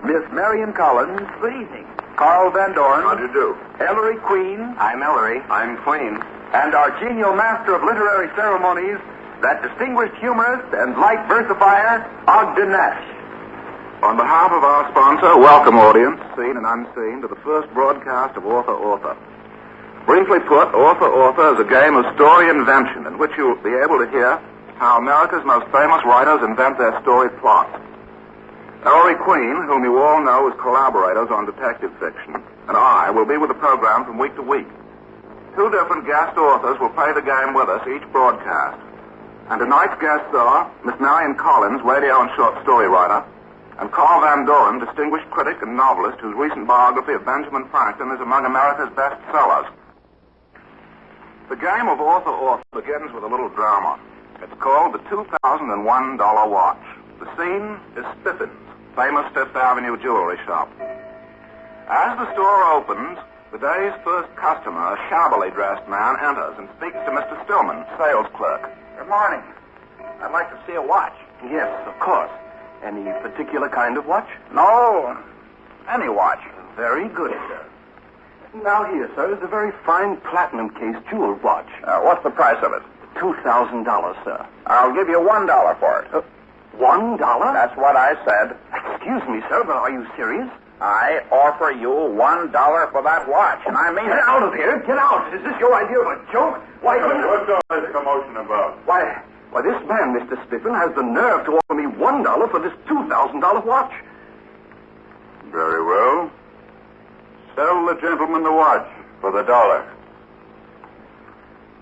Miss Marion Collins. Good evening. Carl Van Dorn. How do you do? Ellery Queen. I'm Ellery. I'm Queen. And our genial master of literary ceremonies, that distinguished humorist and light versifier, Ogden Nash. On behalf of our sponsor, welcome audience, seen and unseen, to the first broadcast of Author. Briefly put, Author is a game of story invention in which you'll be able to hear how America's most famous writers invent their story plots. Ellery Queen, whom you all know as collaborators on detective fiction, and I will be with the program from week to week. Two different guest authors will play the game with us each broadcast. And tonight's guests are Miss Marion Collins, radio and short story writer, and Carl Van Doren, distinguished critic and novelist whose recent biography of Benjamin Franklin is among America's best sellers. The game of Author begins with a little drama. It's called the $2,001 Watch. The scene is Spiffin's famous Fifth Avenue jewelry shop. As the store opens, the day's first customer, a shabbily dressed man, enters and speaks to Mr. Stillman, sales clerk. Good morning. I'd like to see a watch. Yes, of course. Any particular kind of watch? No, any watch. Very good, sir. Now here, sir, is a very fine platinum case jeweled watch. What's the price of it? $2,000, sir. I'll give you $1 for it. $1? That's what I said. Excuse me, sir, but are you serious? I offer you $1 for that watch, and I mean Get it. out of here! Get out! Is this your idea of a joke? Why, What's all this commotion about? Why, this man, Mr. Spiffin, has the nerve to offer me $1 for this $2,000 watch. Very well. Sell the gentleman the watch for the $1.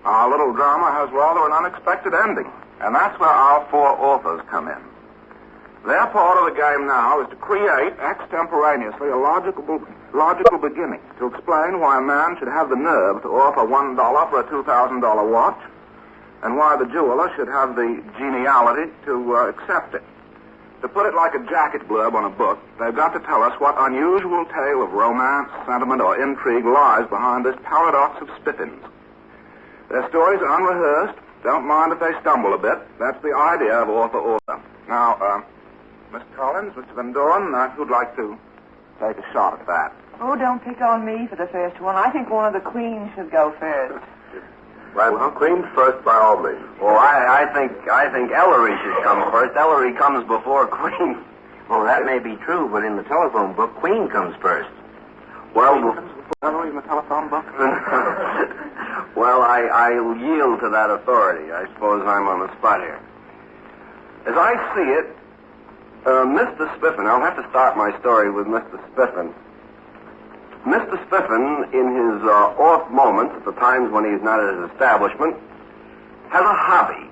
Our little drama has rather an unexpected ending, and that's where our four authors come in. Their part of the game now is to create extemporaneously a logical beginning to explain why a man should have the nerve to offer $1 for a $2,000 watch, and why the jeweler should have the geniality to accept it. To put it like a jacket blurb on a book, they've got to tell us what unusual tale of romance, sentiment, or intrigue lies behind this paradox of Spiffin's. Their stories are unrehearsed. Don't mind if they stumble a bit. That's the idea of Author. Now, Miss Collins, Mr. Van Doren, who'd like to take a shot at that? Oh, don't pick on me for the first one. I think one of the queens should go first. Right, well, Queen first by all means. Oh, I think Ellery should come first. Ellery comes before Queen. Well, that may be true, but in the telephone book, Queen comes first. Well, Ellery in the telephone book? well, I'll yield to that authority. I suppose I'm on the spot here. As I see it, Mr. Spiffin, I'll have to start my story with Mr. Spiffin. Mr. Spiffin, in his off moments, at the times when he's not at his establishment, has a hobby.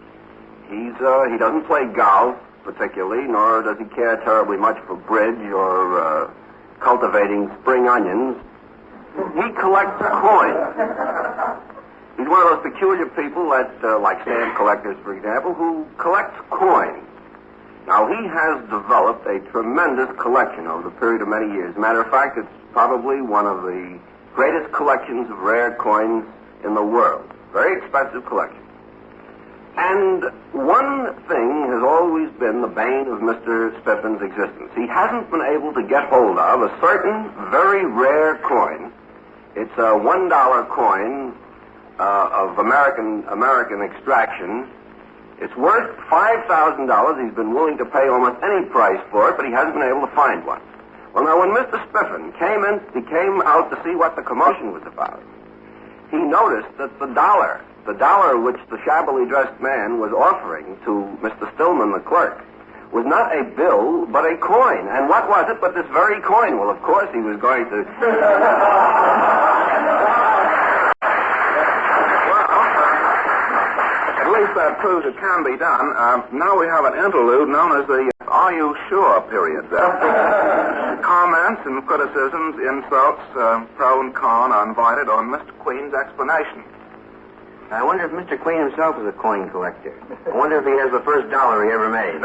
He doesn't play golf particularly, nor does he care terribly much for bridge or cultivating spring onions. He collects coins. He's one of those peculiar people that, like stamp collectors, for example, who collects coins. Now, he has developed a tremendous collection over the period of many years. Matter of fact, it's probably one of the greatest collections of rare coins in the world. Very expensive collection. And one thing has always been the bane of Mr. Spiffin's existence. He hasn't been able to get hold of a certain very rare coin. It's a $1 coin of American extraction. It's worth $5,000. He's been willing to pay almost any price for it, but he hasn't been able to find one. Well, now, when Mr. Spiffin came out to see what the commotion was about, he noticed that the dollar which the shabbily dressed man was offering to Mr. Stillman, the clerk, was not a bill, but a coin. And what was it but this very coin? Well, of course, he was going to... At least that proves it can be done. Now we have an interlude known as the Are You Sure period. Comments and criticisms, insults, pro and con are invited on Mr. Queen's explanation. I wonder if Mr. Queen himself is a coin collector. I wonder if he has the first dollar he ever made.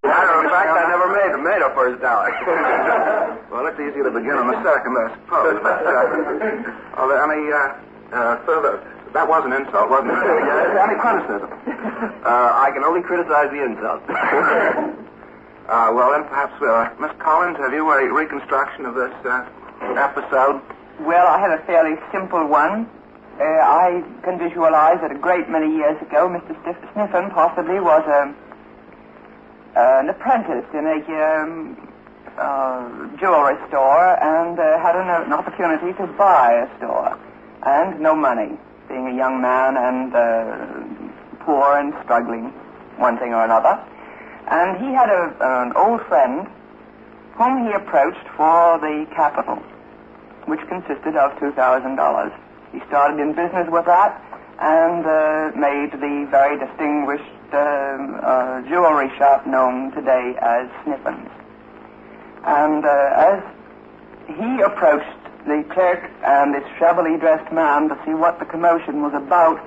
Matter of fact, I never made a first dollar. Well, it's easy to begin on the second, I suppose. Are there any further... That was an insult, wasn't it? Any criticism? I can only criticize the insult. Well, then perhaps, Miss Collins, have you a reconstruction of this episode? Well, I have a fairly simple one. I can visualize that a great many years ago, Mr. Sniffen possibly was an apprentice in a jewelry store and had an opportunity to buy a store and no money, being a young man and poor and struggling, one thing or another. And he had an old friend whom he approached for the capital, which consisted of $2,000. He started in business with that and made the very distinguished jewelry shop known today as Sniffin's. And as he approached the clerk and this shabbily dressed man to see what the commotion was about,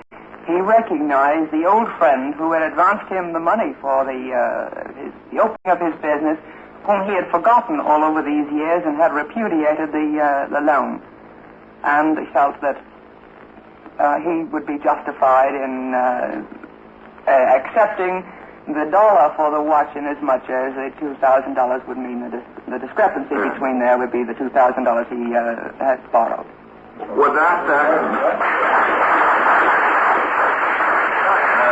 he recognized the old friend who had advanced him the money for the opening of his business, whom he had forgotten all over these years and had repudiated the loan. And he felt that he would be justified in accepting the dollar for the watch in as much as the $2,000 would mean the discrepancy between there would be the $2,000 he had borrowed. Would that...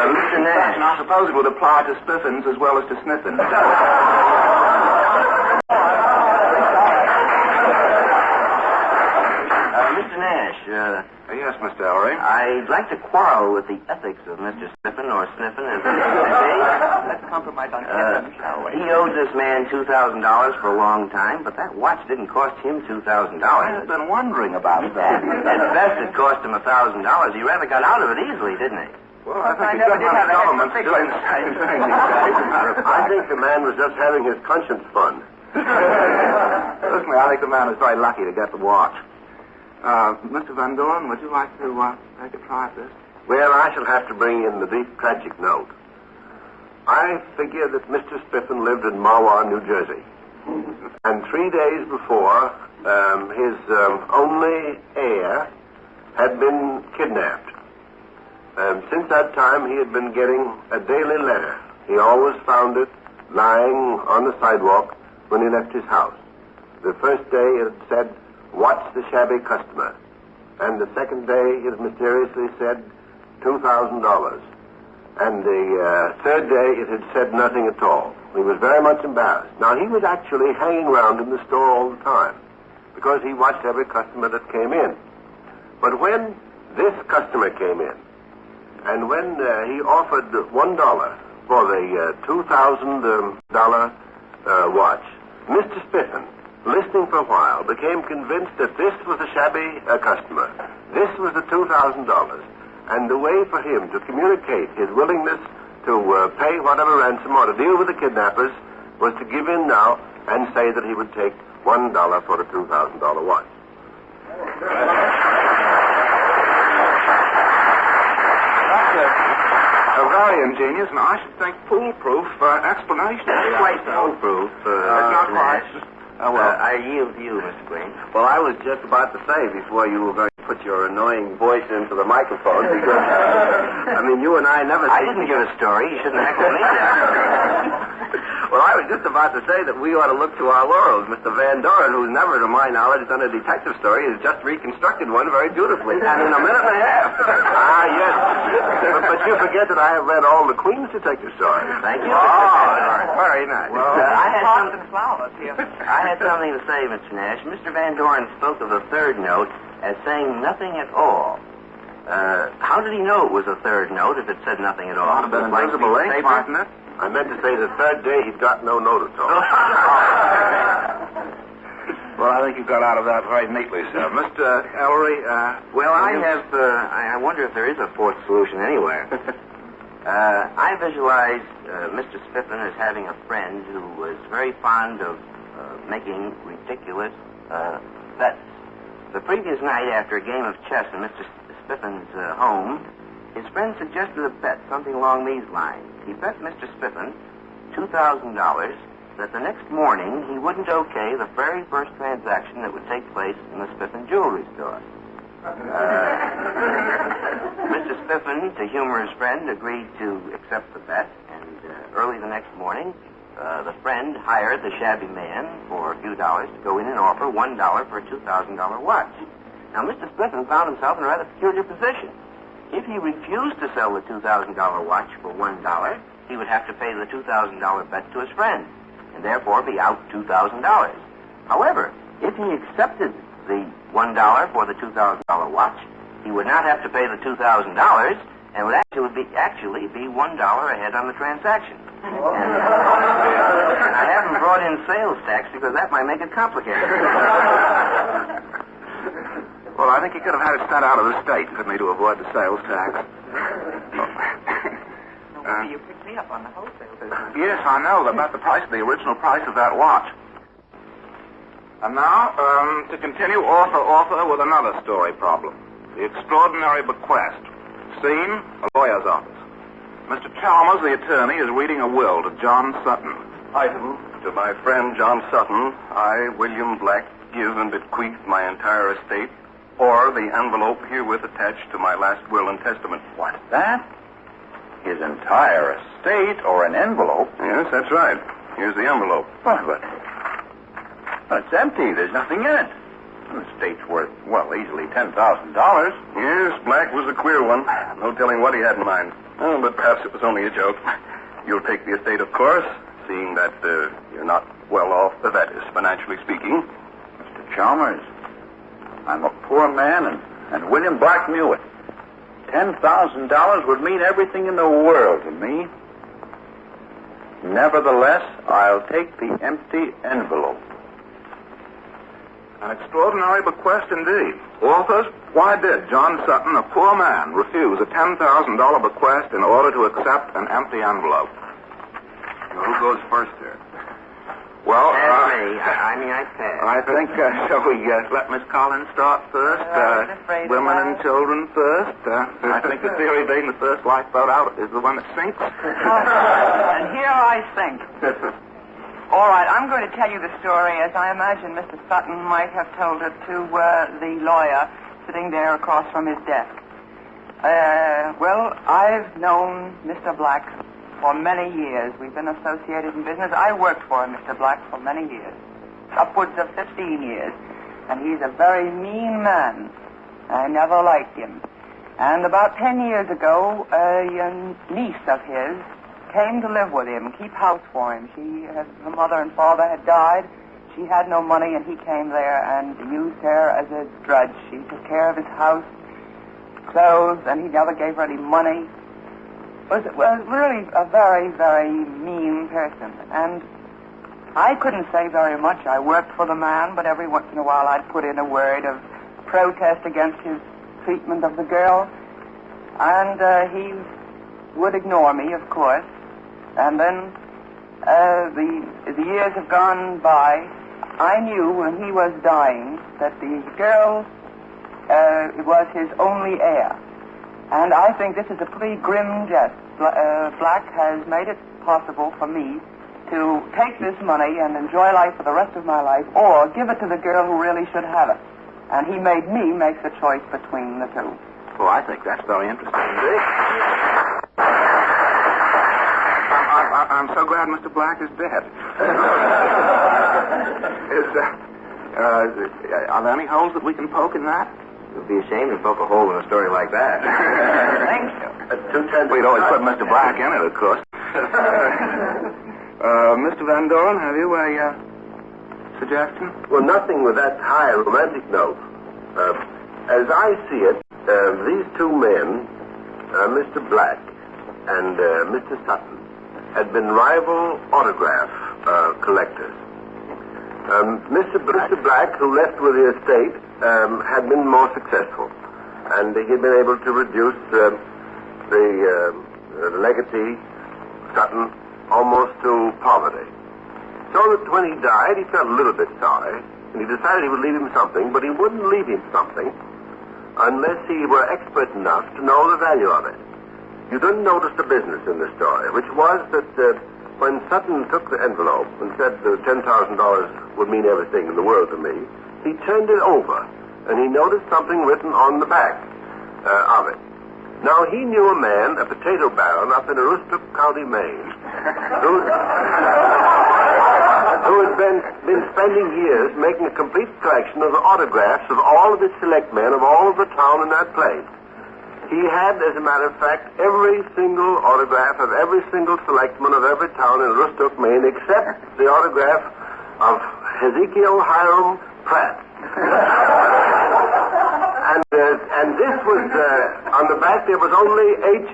Mr. Nash. I suppose it would apply to Spiffins as well as to Sniffins. Mr. Nash, yes, Mr. Ellery. I'd like to quarrel with the ethics of Mr. Spiffin, or Sniffin, as they say. Let's compromise on Sniffin, shall we? He owed this man $2,000 for a long time, but that watch didn't cost him $2,000. I've been wondering about that. At best, it cost him $1,000. He rather got out of it easily, didn't he? Well, I think the government's doing the same thing these days. I think the man was just having his conscience fun. Personally, I think the man was very lucky to get the watch. Mr. Van Doren, would you like to take a try at this? Well, I shall have to bring in the deep tragic note. I figure that Mr. Spiffin lived in Mahwah, New Jersey. And 3 days before, his only heir had been kidnapped. Since that time, he had been getting a daily letter. He always found it lying on the sidewalk when he left his house. The first day it had said, "Watch the shabby customer." And the second day it mysteriously said $2,000. And the third day it had said nothing at all. He was very much embarrassed. Now, he was actually hanging around in the store all the time because he watched every customer that came in. But when this customer came in, and when he offered $1 for the $2,000 watch, Mr. Spiffin, listening for a while, became convinced that this was a shabby customer. This was the $2,000. And the way for him to communicate his willingness to pay whatever ransom or to deal with the kidnappers was to give in now and say that he would take $1 for the $2,000 watch. A very ingenious and, I should think, foolproof explanation. That's quite foolproof. It's not quite. Oh, well, I yield to you, Mr. Queen. Well, I was just about to say before you were going to put your annoying voice into the microphone because, I mean, you and I never... I didn't give a story. You shouldn't heckle me. Well, I was just about to say that we ought to look to our laurels. Mr. Van Doren, who's never, to my knowledge, done a detective story, has just reconstructed one very beautifully, and in a minute and a half. Yes. But you forget that I have read all the Queen's detective stories. Thank you. Very nice. Well, I had I something to say, Mr. Nash. Mr. Van Doren spoke of the third note as saying nothing at all. How did he know it was a third note if it said nothing at all? It would have been invisible ink, wasn't it? I meant to say the third day he'd got no note at all. Well, I think you got out of that very neatly, sir. Mr. Ellery, well, I wonder if there is a fourth solution anywhere. I visualize Mr. Spiffin as having a friend who was very fond of making ridiculous bets. The previous night, after a game of chess in Mr. Spiffin's home, his friend suggested a bet, something along these lines. He bet Mr. Spiffin $2,000 that the next morning he wouldn't okay the very first transaction that would take place in the Spiffin jewelry store. Mr. Spiffin, to humor his friend, agreed to accept the bet, and early the next morning, the friend hired the shabby man for a few dollars to go in and offer $1 for a $2,000 watch. Now, Mr. Spiffin found himself in a rather peculiar position. If he refused to sell the $2,000 watch for $1, he would have to pay the $2,000 bet to his friend, and therefore be out $2,000. However, if he accepted the $1 for the $2,000 watch, he would not have to pay the $2,000 and would actually be $1 ahead on the transaction. And I haven't brought in sales tax because that might make it complicated. Well, I think he could have had it sent out of the state, couldn't he, to avoid the sales tax? Maybe you picked me up on the wholesale business. Yes, I know. About the original price of that watch. And now, to continue author with another story problem. The extraordinary bequest. Scene, a lawyer's office. Mr. Chalmers, the attorney, is reading a will to John Sutton. Item, to my friend John Sutton, I, William Black, give and bequeath my entire estate, or the envelope herewith attached to my last will and testament. What's that? His entire estate or an envelope? Yes, that's right. Here's the envelope. But it's empty. There's nothing in it. The estate's worth, easily $10,000. Yes, Black was a queer one. No telling what he had in mind. Oh, but perhaps it was only a joke. You'll take the estate, of course, seeing that you're not well off, that is, financially speaking. Mr. Chalmers, I'm a poor man, and William Black knew it. $10,000 would mean everything in the world to me. Nevertheless, I'll take the empty envelope. An extraordinary bequest indeed. Authors, why did John Sutton, a poor man, refuse a $10,000 bequest in order to accept an empty envelope? Well, who goes first here? Well, Me. I pass. I think, shall we let Miss Collins start first? Women and children first. I think the theory being the first lifeboat out is the one that sinks. And here I sink. All right, I'm going to tell you the story as I imagine Mr. Sutton might have told it to the lawyer sitting there across from his desk. I've known Mr. Black for many years. We've been associated in business. I worked for Mr. Black for many years, upwards of 15 years. And he's a very mean man. I never liked him. And about 10 years ago, a niece of his came to live with him, keep house for him. Her mother and father had died. She had no money, and he came there and used her as a drudge. She took care of his house, clothes, and he never gave her any money. Was really a very, very mean person. And I couldn't say very much. I worked for the man, but every once in a while I'd put in a word of protest against his treatment of the girl. And he would ignore me, of course. And then the years have gone by. I knew when he was dying that the girl was his only heir. And I think this is a pretty grim jest. Black has made it possible for me to take this money and enjoy life for the rest of my life, or give it to the girl who really should have it. And he made me make the choice between the two. Well, I think that's very interesting indeed. I'm so glad Mr. Black is dead. Are there any holes that we can poke in that? It would be a shame to poke a hole in a story like that. Thank you. We'd always put Mr. Black in it, of course. Mr. Van Doren, have you a suggestion? Well, nothing with that high romantic note. As I see it, these two men, Mr. Black and Mr. Sutton, had been rival autograph collectors. Mr. Black, who left with the estate, had been more successful, and he had been able to reduce the legatee, Sutton, almost to poverty. So that when he died, he felt a little bit sorry, and he decided he would leave him something, but he wouldn't leave him something unless he were expert enough to know the value of it. You didn't notice the business in the story, which was that when Sutton took the envelope and said the $10,000 would mean everything in the world to me, he turned it over, and he noticed something written on the back of it. Now, he knew a man, a potato baron, up in Aroostook County, Maine, who had been spending years making a complete collection of the autographs of all of the select men of all of the town in that place. He had, as a matter of fact, every single autograph of every single selectman of every town in Aroostook, Maine, except the autograph of Hezekiah Hiram Pratt. And this was, on the back there was only H.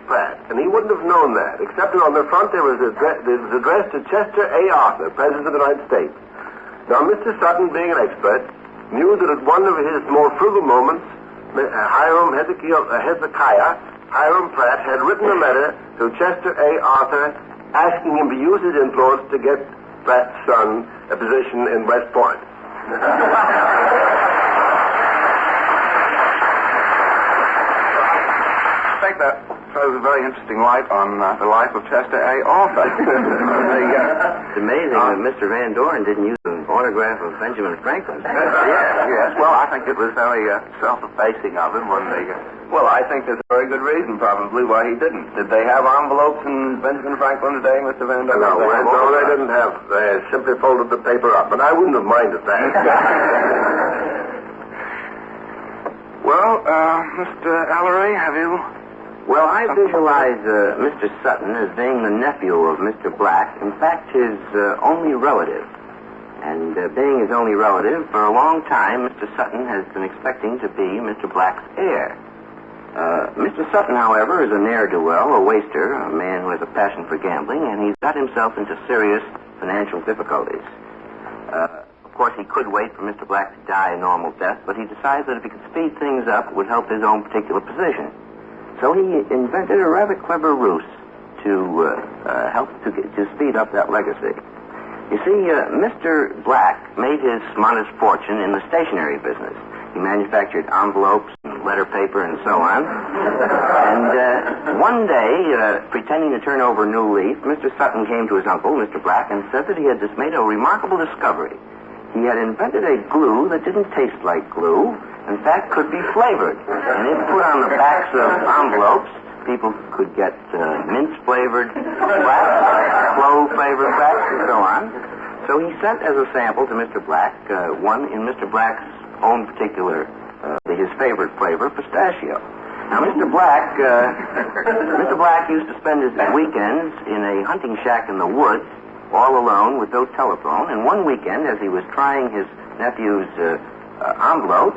Pratt, and he wouldn't have known that, except that on the front there was addressed to Chester A. Arthur, President of the United States. Now, Mr. Sutton, being an expert, knew that at one of his more frugal moments, Hezekiah Hiram Pratt had written a letter to Chester A. Arthur asking him to use his influence to get Pratt's son a position in West Point. I think that throws a very interesting light on the life of Chester A. Arthur. It's amazing that Mr. Van Doren didn't use an autograph of Benjamin Franklin. Yes. Well, I think it was very self-effacing of him when they... Well, I think there's a very good reason, probably, why he didn't. Did they have envelopes in Benjamin Franklin today, Mr. Van Doren? No, they didn't have. They simply folded the paper up, but I wouldn't have minded that. Well, Mr. Ellery, have you... Well, I visualize Mr. Sutton as being the nephew of Mr. Black, in fact, his only relative. And being his only relative, for a long time, Mr. Sutton has been expecting to be Mr. Black's heir. Mr. Sutton, however, is a ne'er-do-well, a waster, a man who has a passion for gambling, and he's got himself into serious financial difficulties. Of course, he could wait for Mr. Black to die a normal death, but he decides that if he could speed things up, it would help his own particular position. So he invented a rather clever ruse to help to speed up that legacy. You see, Mr. Black made his modest fortune in the stationery business. He manufactured envelopes and letter paper and so on. And one day, pretending to turn over a new leaf, Mr. Sutton came to his uncle, Mr. Black, and said that he had just made a remarkable discovery. He had invented a glue that didn't taste like glue, in fact, could be flavored. And if put on the backs of envelopes, people could get mince-flavored wax, clove-flavored wax, and so on. So he sent as a sample to Mr. Black one in Mr. Black's own particular, his favorite flavor, pistachio. Now, Mr. Black used to spend his weekends in a hunting shack in the woods, all alone with no telephone. And one weekend, as he was trying his nephew's envelope,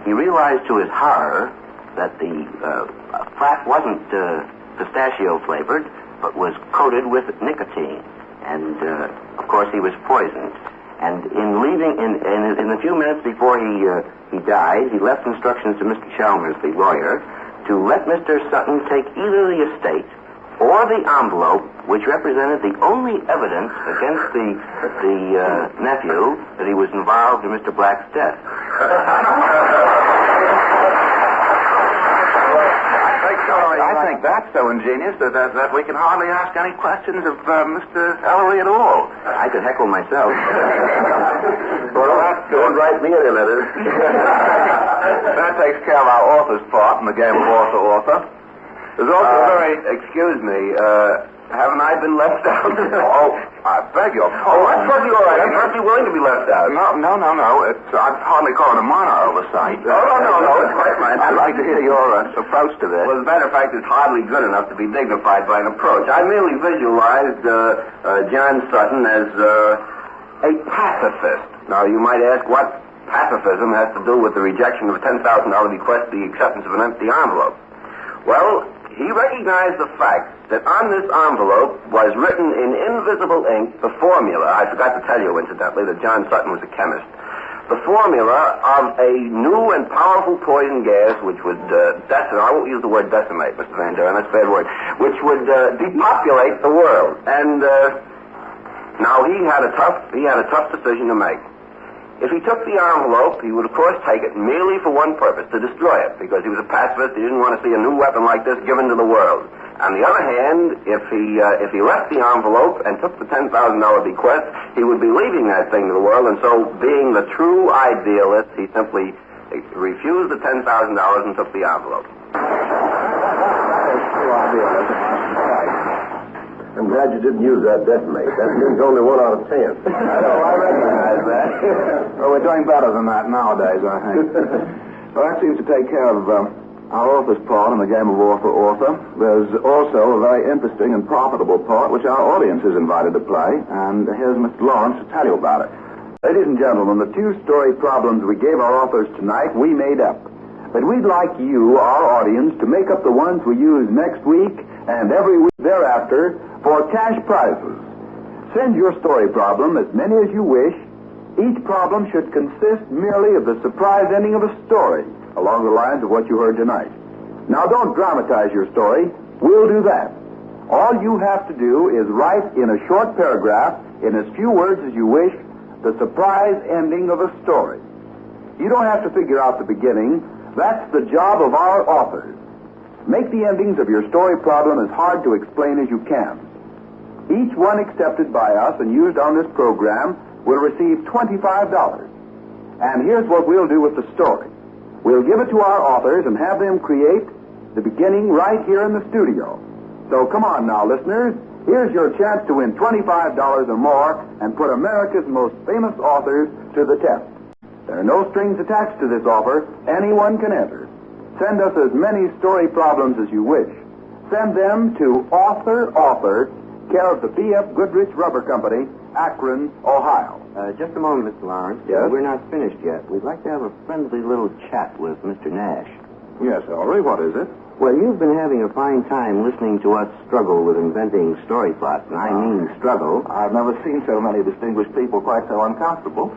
he realized to his horror that the flap wasn't pistachio flavored, but was coated with nicotine. And, of course, he was poisoned. And in leaving, in the few minutes before he died, he left instructions to Mr. Chalmers, the lawyer, to let Mr. Sutton take either the estate or the envelope, which represented the only evidence against the nephew that he was involved in Mr. Black's death. I think that's so ingenious that we can hardly ask any questions of Mr. Ellery at all. I could heckle myself. Well, that's good. Write me any letters. That takes care of our author's part in the game of author-author. There's also excuse me, haven't I been left out? Oh, I beg your pardon. Oh, that's perfectly all right. I'm perfectly willing to be left out. No. I'd hardly call it a minor oversight. No. It's quite fine. I'd like to hear your approach to this. Well, as a matter of fact, it's hardly good enough to be dignified by an approach. I merely visualized John Sutton as a pacifist. Now, you might ask what pacifism has to do with the rejection of a $10,000 bequest, the acceptance of an empty envelope. Well, he recognized the fact that on this envelope was written in invisible ink the formula. I forgot to tell you, incidentally, that John Sutton was a chemist. The formula of a new and powerful poison gas which would decimate, I won't use the word decimate, Mr. Van Doren, that's a bad word, which would depopulate the world. And now he had a tough decision to make. If he took the envelope, he would, of course, take it merely for one purpose, to destroy it, because he was a pacifist. He didn't want to see a new weapon like this given to the world. On the other hand, if he left the envelope and took the $10,000 bequest, he would be leaving that thing to the world, and so, being the true idealist, he simply refused the $10,000 and took the envelope. idealism. I'm glad you didn't use that detonate. That means only 1 out of 10. I know, I recognize that. Well, we're doing better than that nowadays, I think. Well, that seems to take care of our author's part in the game of author-author. There's also a very interesting and profitable part which our audience is invited to play, and here's Mr. Lawrence to tell you about it. Ladies and gentlemen, the 2 story problems we gave our authors tonight, we made up. But we'd like you, our audience, to make up the ones we use next week and every week thereafter for cash prizes. Send your story problem, as many as you wish. Each problem should consist merely of the surprise ending of a story, along the lines of what you heard tonight. Now, don't dramatize your story. We'll do that. All you have to do is write in a short paragraph, in as few words as you wish, the surprise ending of a story. You don't have to figure out the beginning. That's the job of our authors. Make the endings of your story problem as hard to explain as you can. Each one accepted by us and used on this program will receive $25. And here's what we'll do with the story. We'll give it to our authors and have them create the beginning right here in the studio. So come on now, listeners. Here's your chance to win $25 or more and put America's most famous authors to the test. There are no strings attached to this offer. Anyone can enter. Send us as many story problems as you wish. Send them to Author, care of the B.F. Goodrich Rubber Company, Akron, Ohio. Just a moment, Mr. Lawrence. Yes? We're not finished yet. We'd like to have a friendly little chat with Mr. Nash. Yes, Ellery, what is it? Well, you've been having a fine time listening to us struggle with inventing story plots, and I mean struggle. I've never seen so many distinguished people quite so uncomfortable.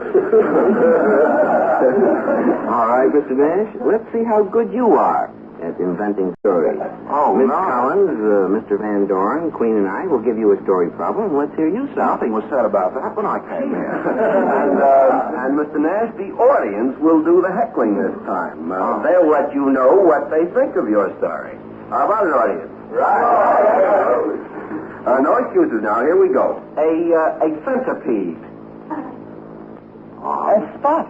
All right, Mr. Nash, let's see how good you are at inventing stories. Oh, Miss no. Collins, Mr. Van Dorn, Queen, and I will give you a story problem. Let's hear you some. Nothing was said about that when I came in. And Mr. Nash, the audience will do the heckling this time. They'll let you know what they think of your story. How about it, audience? Right. No excuses now. Here we go. A centipede. A spot.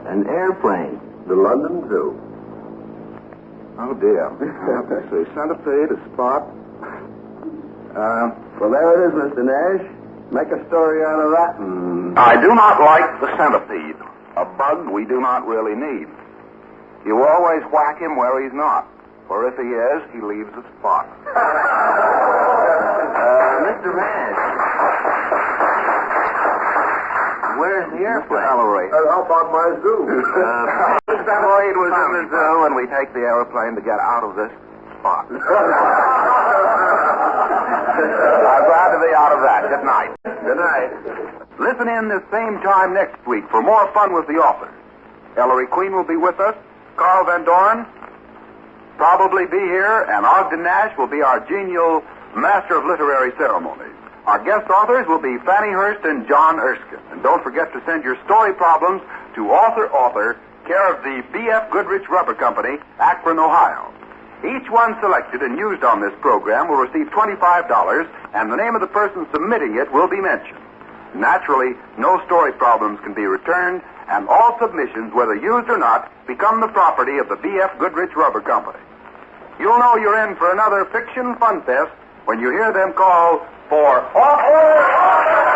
An airplane. The London Zoo. Oh, dear. Let's see. Centipede, a spot. Well, there it is, Mr. Nash. Make a story out of that. I do not like the centipede. A bug we do not really need. You always whack him where he's not. For if he is, he leaves a spot. Mr. Nash. Where's the airplane? Ellery. How about my zoo? Floyd was in the zoo, and we take the airplane to get out of this spot. I'm glad to be out of that. Good night. Good night. Listen in this same time next week for more fun with the authors. Ellery Queen will be with us. Carl Van Dorn probably be here, and Ogden Nash will be our genial master of literary ceremonies. Our guest authors will be Fanny Hurst and John Erskine. And don't forget to send your story problems to Author, care of the B.F. Goodrich Rubber Company, Akron, Ohio. Each one selected and used on this program will receive $25, and the name of the person submitting it will be mentioned. Naturally, no story problems can be returned, and all submissions, whether used or not, become the property of the B.F. Goodrich Rubber Company. You'll know you're in for another fiction fun fest when you hear them call for Author!